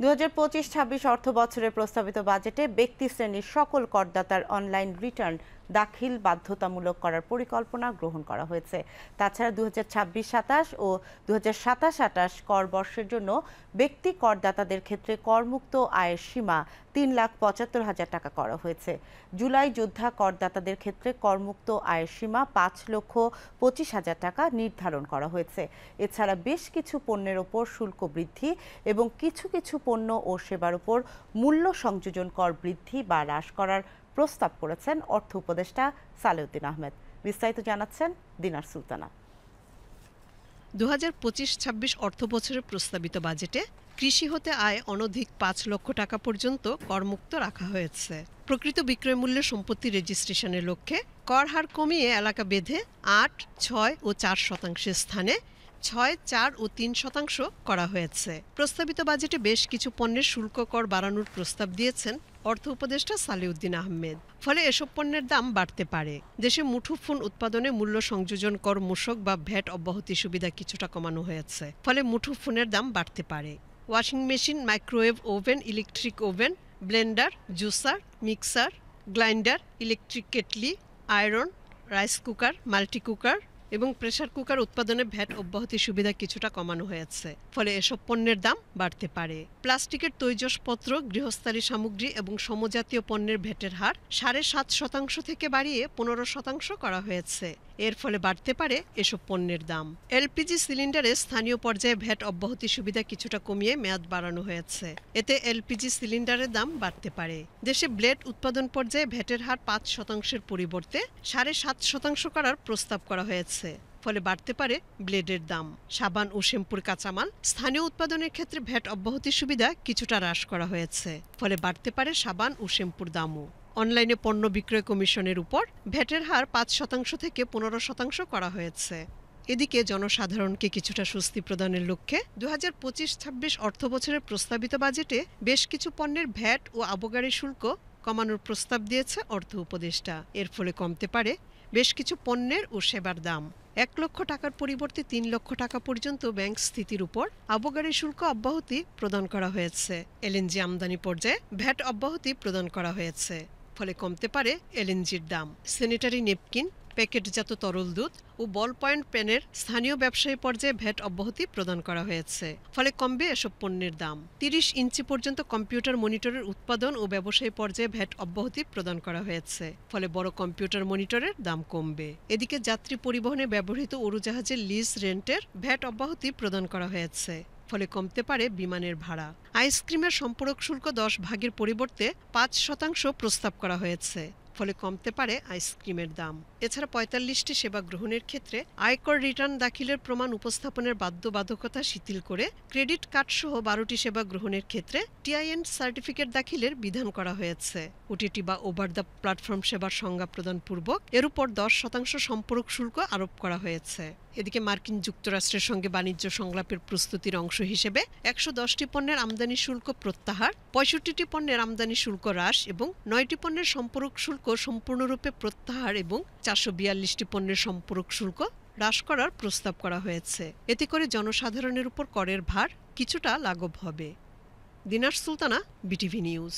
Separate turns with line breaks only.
২০২৫-২৬ অর্থবছরের প্রস্তাবিত বাজেটে ব্যক্তি শ্রেণীর সকল করদাতার অনলাইন রিটার্ন দাখিল বাধ্যতামূলক করার পরিকল্পনা গ্রহণ করা হয়েছে। তাছাড়া ২০২৬-২৭ ও ২০২৭-২৮ কর বর্ষের জন্য ব্যক্তি করদাতাদের ক্ষেত্রে করমুক্ত আয়ের সীমা ৩,৭৫,০০০ টাকা করা হয়েছে। জুলাই যোদ্ধা করদাতাদের ক্ষেত্রে করমুক্ত আয়ের সীমা ৫,২৫,০০০ টাকা নির্ধারণ করা হয়েছে। এছাড়া বেশ কিছু পণ্যের ওপর শুল্ক বৃদ্ধি এবং কিছু কিছু পণ্য ও সেবার উপর মূল্য সংযোজন কর বৃদ্ধি বা হ্রাস করার প্রস্তাব করেছেন অর্থ উপদেষ্টা সালেউদ্দিন আহমেদ। বিস্তারিত জানাচ্ছেন দিনার সুলতানা।
২০২৫-২৬ অর্থবছরের প্রস্তাবিত বাজেটে কৃষি হতে আয় অনধিক ৫ লক্ষ টাকা পর্যন্ত করমুক্ত রাখা হয়েছে। প্রকৃত বিক্রয় মূল্যে সম্পত্তি রেজিস্ট্রেশনের লক্ষ্যে কর হার কমিয়ে এলাকা বেঁধে ৮, ৬ ও ৪ শতাংশের স্থানে ৬, ৪ ও ৩ শতাংশ করা হয়েছে। প্রস্তাবিত বাজেটে বেশ কিছু পণ্যের শুল্ক কর বাড়ানোর প্রস্তাব দিয়েছেন অর্থ উপদেষ্টা সালেউদ্দিন আহমেদ। ফলে এসব পণ্যের দাম বাড়তে পারে। দেশে মুঠোফোন উৎপাদনে মূল্য সংযোজন কর মূসক বা ভ্যাট অব্যাহতি সুবিধা কিছুটা কমানো হয়েছে। ফলে মুঠোফোনের দাম বাড়তে পারে। Washing machine, microwave oven, electric oven, Blender, juicer, mixer, grinder, electric kettle, iron, rice cooker, multi cooker এবং প্রেসার কুকার উৎপাদনে ভ্যাট অব্যাহতি সুবিধা কিছুটা কমানো হয়েছে। ফলে এসব পণ্যের দাম বাড়তে পারে। প্লাস্টিকের তৈজসপত্র, গৃহস্থালী সামগ্রী এবং সমজাতীয় পণ্যের ভ্যাটের হার ৭.৫% থেকে বাড়িয়ে ১৫% করা হয়েছে। এর ফলে বাড়তে পারে এসব পণ্যের দাম। এলপিজি সিলিন্ডারে স্থানীয় পর্যায়ে ভ্যাট অব্যাহতি সুবিধা কিছুটা কমিয়ে মেয়াদ বাড়ানো হয়েছে। এতে এলপিজি সিলিন্ডারের দাম বাড়তে পারে। দেশে ব্লেড উৎপাদন পর্যায়ে ভ্যাটের হার ৫%-এর পরিবর্তে ৭.৫% করার প্রস্তাব করা হয়েছে। ফলে বাড়তে পারে ব্লেডের দাম। সাবান ও শ্যাম্পুর কাঁচামাল স্থানীয় উৎপাদনের ক্ষেত্রে ভ্যাট অব্যাহতি সুবিধা কিছুটা হ্রাস করা হয়েছে। ফলে বাড়তে পারে সাবান ও শ্যাম্পুর দামও। অনলাইনে পণ্য বিক্রয় কমিশনের উপর ভ্যাটের হার ৫% থেকে ১৫% করা হয়েছে। এদিকে জনসাধারণকে কিছুটা স্বস্তি প্রদানের লক্ষ্যে ২০২৫-২৬ অর্থবছরের প্রস্তাবিত বাজেটে বেশ কিছু পণ্যের ভ্যাট ও আবগারি শুল্ক কমানোর প্রস্তাব দিয়েছে অর্থ উপদেষ্টা। এর ফলে কমতে পারে বেশ কিছু পণ্যের ও সেবার দাম। ১ লক্ষ টাকার পরিবর্তে ৩ লক্ষ টাকা পর্যন্ত ব্যাংক স্থিতির উপর আবগারি শুল্ক অব্যাহতি প্রদান করা হয়েছে। এলএনজি আমদানি পর্যায়ে ভ্যাট অব্যাহতি প্রদান করা হয়েছে। ফলে কমতে পারে এলএনজির দাম। স্যানিটারি নেপকিন, প্যাকেটজাত তরল দুধ ও বল পয়েন্ট পেনের স্থানীয় ব্যবসায়ী পর্যায়ে ভ্যাট অব্যাহতি প্রদান করা হয়েছে। ফলে কমবে এসব পণ্যের দাম। ৩০ ইঞ্চি পর্যন্ত কম্পিউটার মনিটরের উৎপাদন ও ব্যবসায়ী পর্যায়ে ভ্যাট অব্যাহতি প্রদান করা হয়েছে। ফলে বড় কম্পিউটার মনিটরের দাম কমবে। এদিকে যাত্রী পরিবহনে ব্যবহৃত উড়োজাহাজের লিজ রেন্টের ভ্যাট অব্যাহতি প্রদান করা হয়েছে। ফলে কমতে পারে বিমানের ভাড়া। আইসক্রিমের সম্পূরক শুল্ক ১০ ভাগের পরিবর্তে ৫% প্রস্তাব করা হয়েছে। ফলে কমতে পারে আইসক্রিমের দাম। এছাড়া ৪৫টি সেবা গ্রহণের ক্ষেত্রে আয়কর রিটার্ন দাখিলের প্রমাণ উপস্থাপনের বাধ্যবাধকতা শিথিল করে ক্রেডিট কার্ড সহ ১২টি সেবা গ্রহণের ক্ষেত্রে টিআইএন সার্টিফিকেট দাখিলের বিধান করা হয়েছে। ওটিটি বা ওভার দ্য প্ল্যাটফর্ম সেবার সংজ্ঞা প্রদান পূর্বক এর উপর ১০% সম্পূরক শুল্ক আরোপ করা হয়েছে। এদিকে মার্কিন যুক্তরাষ্ট্রের সঙ্গে বাণিজ্য সংলাপের প্রস্তুতির অংশ হিসেবে ১১০টি পণ্যের আমদানি শুল্ক প্রত্যাহার, ৬৫টি পণ্যের আমদানি শুল্ক হ্রাস এবং ৯টি পণ্যের সম্পূরক শুল্ক সম্পূর্ণরূপে প্রত্যাহার এবং ৪৪২টি পণ্যের সম্পূরক শুল্ক হ্রাস করার প্রস্তাব করা হয়েছে। এতে করে জনসাধারণের উপর করের ভার কিছুটা লাঘব হবে। দিনার সুলতানা, বিটিভি নিউজ।